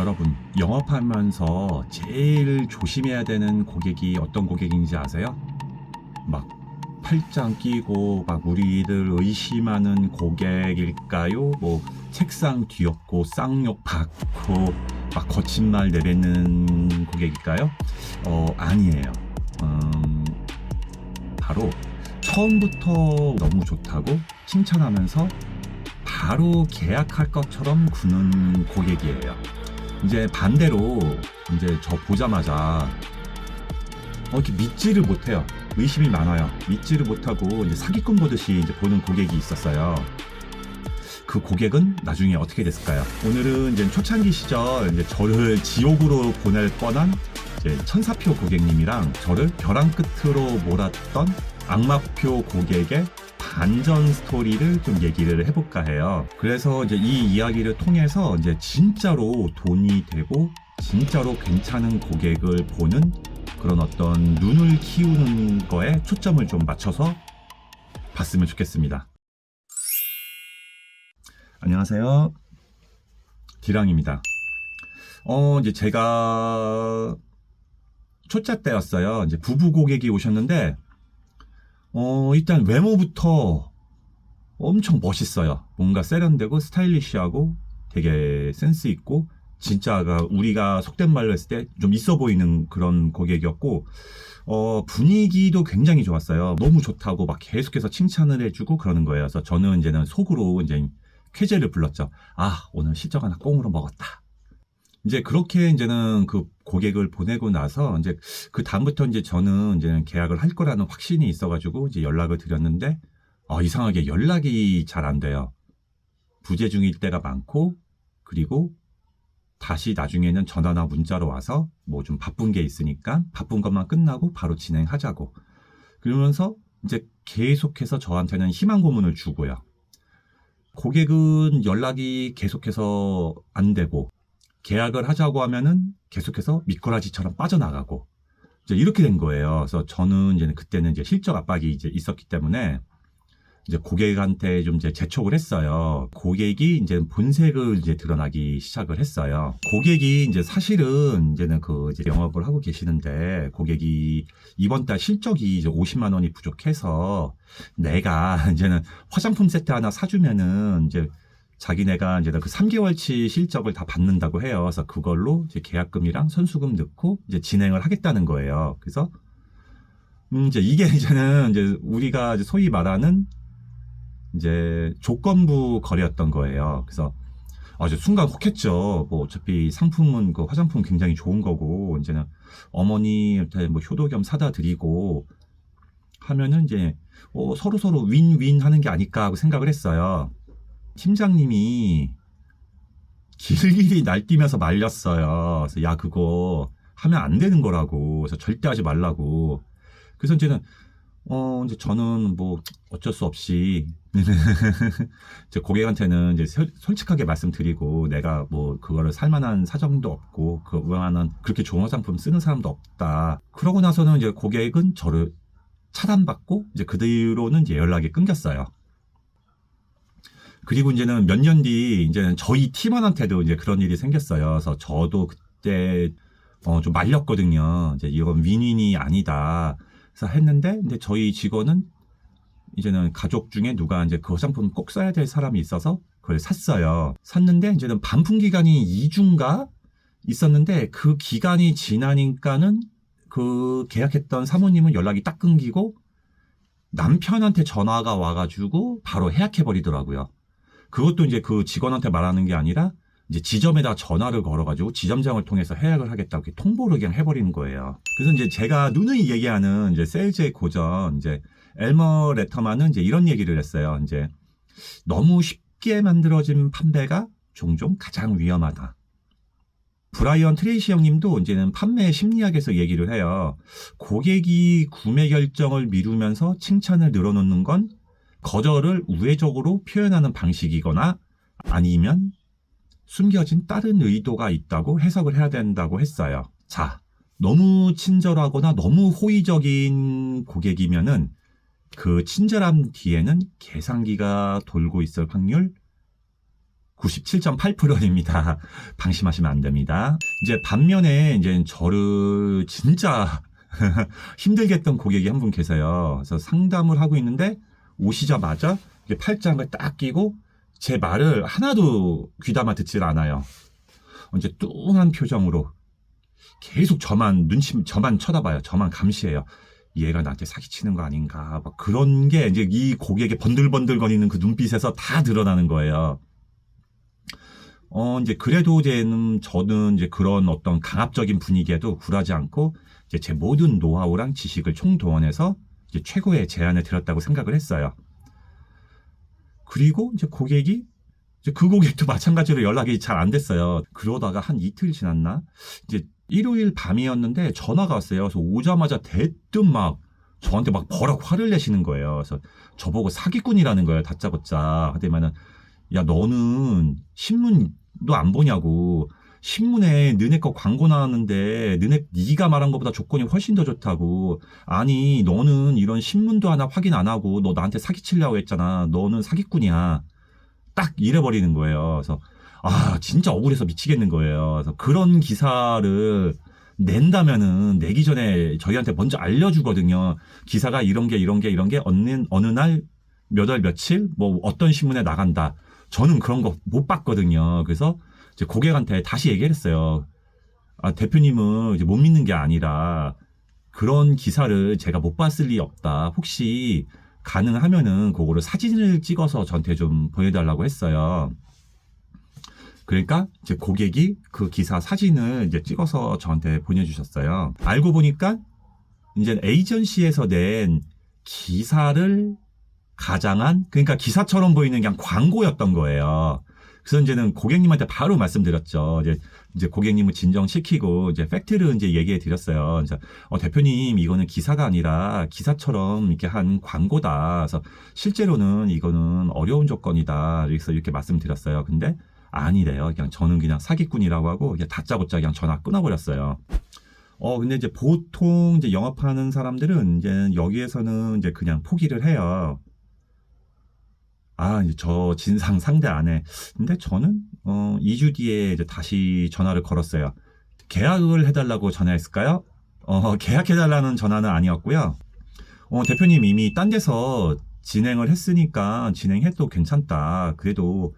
여러분, 영업하면서 제일 조심해야 되는 고객이 어떤 고객인지 아세요? 막 팔짱 끼고 막 우리를 의심하는 고객일까요? 뭐 책상 뒤엎고 쌍욕 받고 막 거친 말 내뱉는 고객일까요? 아니에요. 바로 처음부터 너무 좋다고 칭찬하면서 바로 계약할 것처럼 구는 고객이에요. 이제 반대로 이제 저 보자마자 이렇게 믿지를 못해요. 의심이 많아요. 믿지를 못하고 이제 사기꾼 보듯이 이제 보는 고객이 있었어요. 그 고객은 나중에 어떻게 됐을까요? 오늘은 이제 초창기 시절 이제 저를 지옥으로 보낼 뻔한 이제 천사표 고객님이랑 저를 벼랑 끝으로 몰았던 악마표 고객의 반전 스토리를 좀 얘기를 해볼까 해요. 그래서 이제 이 이야기를 통해서 이제 진짜로 돈이 되고 진짜로 괜찮은 고객을 보는 그런 어떤 눈을 키우는 거에 초점을 좀 맞춰서 봤으면 좋겠습니다. 안녕하세요. 디랑입니다. 이제 제가 초짜 때였어요. 이제 부부 고객이 오셨는데 일단 외모부터 엄청 멋있어요. 뭔가 세련되고 스타일리시하고 되게 센스 있고 진짜가 우리가 속된 말로 했을 때 좀 있어 보이는 그런 고객이었고 분위기도 굉장히 좋았어요. 너무 좋다고 막 계속해서 칭찬을 해주고 그러는 거예요. 그래서 저는 이제는 속으로 이제 쾌재를 불렀죠. 아, 오늘 실적 하나 꽁으로 먹었다. 이제 그렇게 이제는 그 고객을 보내고 나서 이제 그 다음부터 이제 저는 이제는 계약을 할 거라는 확신이 있어가지고 이제 연락을 드렸는데 이상하게 연락이 잘 안 돼요. 부재 중일 때가 많고 그리고 다시 나중에는 전화나 문자로 와서 뭐 좀 바쁜 게 있으니까 바쁜 것만 끝나고 바로 진행하자고 그러면서 이제 계속해서 저한테는 희망 고문을 주고요. 고객은 연락이 계속해서 안 되고 계약을 하자고 하면은 계속해서 미꾸라지처럼 빠져나가고 이제 이렇게 된 거예요. 그래서 저는 이제 그때는 이제 실적 압박이 이제 있었기 때문에 이제 고객한테 좀 이제 재촉을 했어요. 고객이 이제 본색을 이제 드러나기 시작을 했어요. 고객이 이제 사실은 이제는 그 이제 영업을 하고 계시는데 고객이 이번 달 실적이 이제 50만 원이 부족해서 내가 이제는 화장품 세트 하나 사주면은 이제 자기네가 이제 그 3개월치 실적을 다 받는다고 해요. 그래서 그걸로 이제 계약금이랑 선수금 넣고 이제 진행을 하겠다는 거예요. 그래서 이제 이게 이제는 이제 우리가 이제 소위 말하는 이제 조건부 거래였던 거예요. 그래서 이제 순간 혹했죠. 뭐 어차피 상품은 그 화장품 굉장히 좋은 거고 이제는 어머니한테 뭐 효도 겸 사다 드리고 하면은 이제 서로 윈윈 하는 게 아닐까 하고 생각을 했어요. 팀장님이 길길이 날뛰면서 말렸어요. 그래서 야 그거 하면 안 되는 거라고. 그래서 절대 하지 말라고. 그래서 이제는 이제 저는 뭐 어쩔 수 없이 이제 고객한테는 이제 솔직하게 말씀드리고 내가 뭐 그거를 살만한 사정도 없고 그만한 그렇게 좋은 화장품 쓰는 사람도 없다. 그러고 나서는 이제 고객은 저를 차단받고 이제 그 뒤로는 이제 연락이 끊겼어요. 그리고 이제는 몇 년 뒤 이제는 저희 팀원한테도 이제 그런 일이 생겼어요. 그래서 저도 그때 좀 말렸거든요. 이제 이건 윈윈이 아니다. 그래서 했는데 근데 저희 직원은 이제는 가족 중에 누가 이제 그 화장품 꼭 써야 될 사람이 있어서 그걸 샀어요. 샀는데 이제는 반품 기간이 2주인가 있었는데 그 기간이 지나니까는 그 계약했던 사모님은 연락이 딱 끊기고 남편한테 전화가 와가지고 바로 해약해 버리더라고요. 그것도 이제 그 직원한테 말하는 게 아니라 이제 지점에다 전화를 걸어가지고 지점장을 통해서 해약을 하겠다고 이렇게 통보를 그냥 해버리는 거예요. 그래서 이제 제가 누누이 얘기하는 이제 세일즈의 고전 이제 엘머 레터만은 이제 이런 얘기를 했어요. 이제 너무 쉽게 만들어진 판매가 종종 가장 위험하다. 브라이언 트레이시 형님도 이제는 판매 심리학에서 얘기를 해요. 고객이 구매 결정을 미루면서 칭찬을 늘어놓는 건 거절을 우회적으로 표현하는 방식이거나 아니면 숨겨진 다른 의도가 있다고 해석을 해야 된다고 했어요. 자, 너무 친절하거나 너무 호의적인 고객이면은 그 친절함 뒤에는 계산기가 돌고 있을 확률 97.8%입니다. 방심하시면 안 됩니다. 이제 반면에 이제 저를 진짜 힘들게 했던 고객이 한 분 계세요. 그래서 상담을 하고 있는데 오시자마자 팔짱을 딱 끼고 제 말을 하나도 귀담아 듣질 않아요. 이제 뚱한 표정으로 계속 저만 쳐다봐요. 저만 감시해요. 얘가 나한테 사기치는 거 아닌가. 막 그런 게 이제 이 고객의 번들번들거리는 그 눈빛에서 다 드러나는 거예요. 이제 그래도 저는 이제 그런 어떤 강압적인 분위기에도 굴하지 않고 이제 제 모든 노하우랑 지식을 총동원해서 이제 최고의 제안을 드렸다고 생각을 했어요. 그리고 이제 그 고객도 마찬가지로 연락이 잘 안 됐어요. 그러다가 한 이틀 지났나? 이제 일요일 밤이었는데 전화가 왔어요. 그래서 오자마자 대뜸 막 저한테 막 버럭 화를 내시는 거예요. 그래서 저보고 사기꾼이라는 거예요. 다짜고짜. 하더만은 야 너는 신문도 안 보냐고. 신문에 너네 거 광고 나왔는데 네가 말한 것보다 조건이 훨씬 더 좋다고. 아니 너는 이런 신문도 하나 확인 안 하고 너 나한테 사기치려고 했잖아. 너는 사기꾼이야. 딱 이래버리는 거예요. 그래서 진짜 억울해서 미치겠는 거예요. 그래서 그런 기사를 낸다면은 내기 전에 저희한테 먼저 알려주거든요. 기사가 이런 게 어느 날 몇 월 며칠 뭐 어떤 신문에 나간다. 저는 그런 거 못 봤거든요. 그래서 이제 고객한테 다시 얘기를 했어요. 대표님은 이제 못 믿는 게 아니라 그런 기사를 제가 못 봤을 리 없다. 혹시 가능하면은 그거를 사진을 찍어서 저한테 좀 보내달라고 했어요. 그러니까 이제 고객이 그 기사 사진을 이제 찍어서 저한테 보내주셨어요. 알고 보니까 이제 에이전시에서 낸 기사를 가장한, 그러니까 기사처럼 보이는 그냥 광고였던 거예요. 그래서 이제는 고객님한테 바로 말씀드렸죠. 이제 고객님을 진정시키고 이제 팩트를 이제 얘기해 드렸어요. 이제 대표님 이거는 기사가 아니라 기사처럼 이렇게 한 광고다. 그래서 실제로는 이거는 어려운 조건이다. 그래서 이렇게 말씀드렸어요. 근데 아니래요. 저는 그냥 사기꾼이라고 하고 그냥 다짜고짜 그냥 전화 끊어버렸어요. 근데 이제 보통 이제 영업하는 사람들은 이제 여기에서는 이제 그냥 포기를 해요. 이제 저 진상 상대 안 해. 근데 저는 2주 뒤에 이제 다시 전화를 걸었어요. 계약을 해달라고 전화했을까요? 계약해달라는 전화는 아니었고요. 대표님 이미 딴 데서 진행을 했으니까 진행해도 괜찮다. 그래도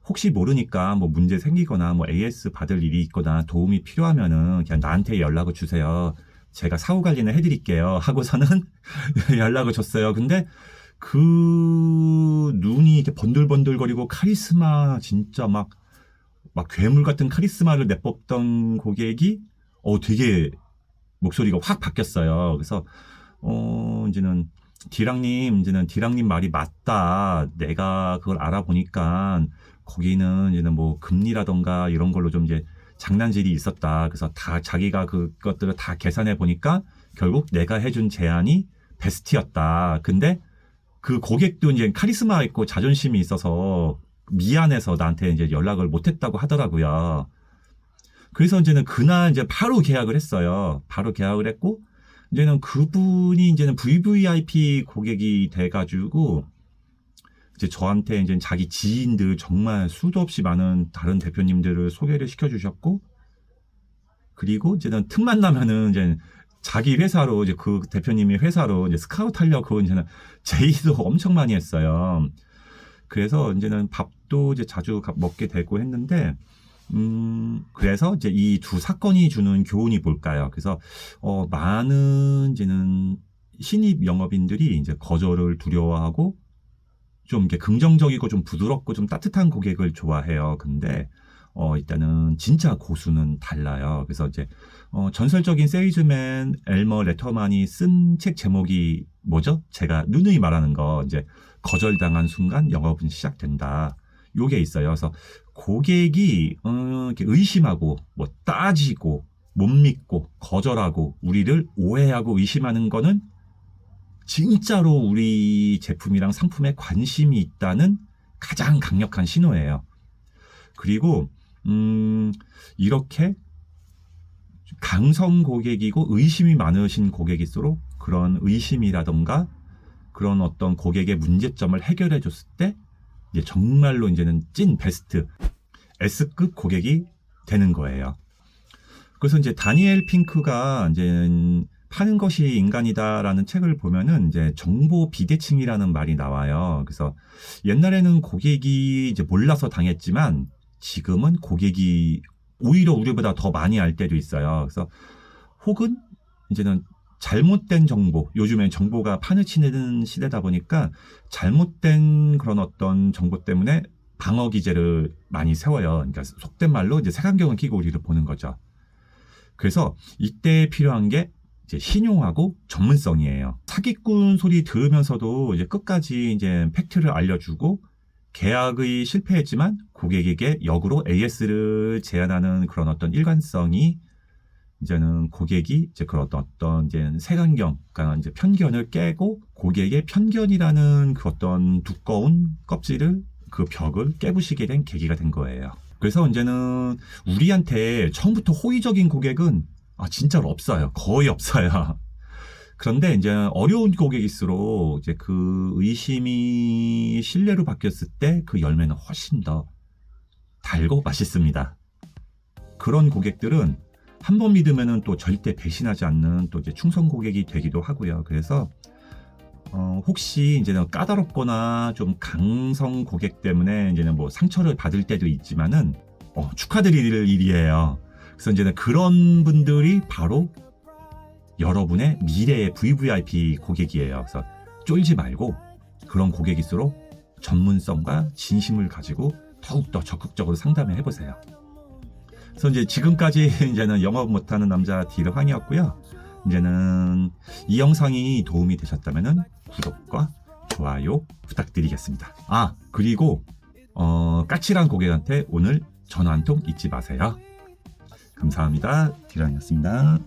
혹시 모르니까 뭐 문제 생기거나 뭐 AS 받을 일이 있거나 도움이 필요하면은 그냥 나한테 연락을 주세요. 제가 사후 관리는 해드릴게요. 하고서는 연락을 줬어요. 근데 그 눈이 이렇게 번들번들거리고 카리스마 진짜 막 괴물 같은 카리스마를 내뿜던 고객이 되게 목소리가 확 바뀌었어요. 그래서 이제는 디랑님 말이 맞다. 내가 그걸 알아보니까 거기는 이제는 뭐 금리라던가 이런 걸로 좀 이제 장난질이 있었다. 그래서 다 자기가 그것들을 다 계산해 보니까 결국 내가 해준 제안이 베스트였다. 근데 그 고객도 이제 카리스마 있고 자존심이 있어서 미안해서 나한테 이제 연락을 못했다고 하더라고요. 그래서 이제는 그날 이제 바로 계약을 했어요. 바로 계약을 했고, 이제는 그분이 이제는 VVIP 고객이 돼가지고, 이제 저한테 이제 자기 지인들 정말 수도 없이 많은 다른 대표님들을 소개를 시켜주셨고, 그리고 이제는 틈만 나면은 이제 자기 회사로 이제 그 대표님의 회사로 이제 스카우트 하려고 이제는 제의도 엄청 많이 했어요. 그래서 이제는 밥도 이제 자주 먹게 되고 했는데, 그래서 이제 이 두 사건이 주는 교훈이 뭘까요? 그래서 많은 이제는 신입 영업인들이 이제 거절을 두려워하고 좀 이렇게 긍정적이고 좀 부드럽고 좀 따뜻한 고객을 좋아해요. 근데 일단은 진짜 고수는 달라요. 그래서 이제 전설적인 세일즈맨 엘머 레터만이 쓴 책 제목이 뭐죠? 제가 누누이 말하는 거 이제 거절당한 순간 영업은 시작된다. 요게 있어요. 그래서 고객이 이렇게 의심하고 뭐 따지고 못 믿고 거절하고 우리를 오해하고 의심하는 거는 진짜로 우리 제품이랑 상품에 관심이 있다는 가장 강력한 신호예요. 그리고 이렇게 강성 고객이고 의심이 많으신 고객일수록 그런 의심이라던가 그런 어떤 고객의 문제점을 해결해 줬을 때 이제 정말로 이제는 찐 베스트 S급 고객이 되는 거예요. 그래서 이제 다니엘 핑크가 이제 파는 것이 인간이다라는 책을 보면은 이제 정보 비대칭이라는 말이 나와요. 그래서 옛날에는 고객이 이제 몰라서 당했지만 지금은 고객이 오히려 우리보다 더 많이 알 때도 있어요. 그래서 혹은 이제는 잘못된 정보, 요즘엔 정보가 판을 치는 시대다 보니까 잘못된 그런 어떤 정보 때문에 방어 기제를 많이 세워요. 그러니까 속된 말로 이제 색안경을 끼고 우리를 보는 거죠. 그래서 이때 필요한 게 이제 신용하고 전문성이에요. 사기꾼 소리 들으면서도 이제 끝까지 이제 팩트를 알려주고 계약의 실패했지만 고객에게 역으로 AS를 제안하는 그런 어떤 일관성이 이제는 고객이 이제 그런 어떤 이제 색안경, 그러니까 이제 편견을 깨고 고객의 편견이라는 그 어떤 두꺼운 껍질을 그 벽을 깨부시게 된 계기가 된 거예요. 그래서 이제는 우리한테 처음부터 호의적인 고객은 진짜로 없어요. 거의 없어요. 그런데 이제 어려운 고객일수록 이제 그 의심이 신뢰로 바뀌었을 때 그 열매는 훨씬 더 달고 맛있습니다. 그런 고객들은 한 번 믿으면은 또 절대 배신하지 않는 또 이제 충성 고객이 되기도 하고요. 그래서 혹시 이제는 까다롭거나 좀 강성 고객 때문에 이제는 뭐 상처를 받을 때도 있지만은 축하드릴 일이에요. 그래서 이제는 그런 분들이 바로 여러분의 미래의 VVIP 고객이에요. 그래서 쫄지 말고 그런 고객일수록 전문성과 진심을 가지고 더욱더 적극적으로 상담을 해보세요. 그래서 이제 지금까지 이제는 영업 못하는 남자 디르황이었고요. 이제는 이 영상이 도움이 되셨다면은 구독과 좋아요 부탁드리겠습니다. 그리고 까칠한 고객한테 오늘 전화 한 통 잊지 마세요. 감사합니다. 디르황이었습니다.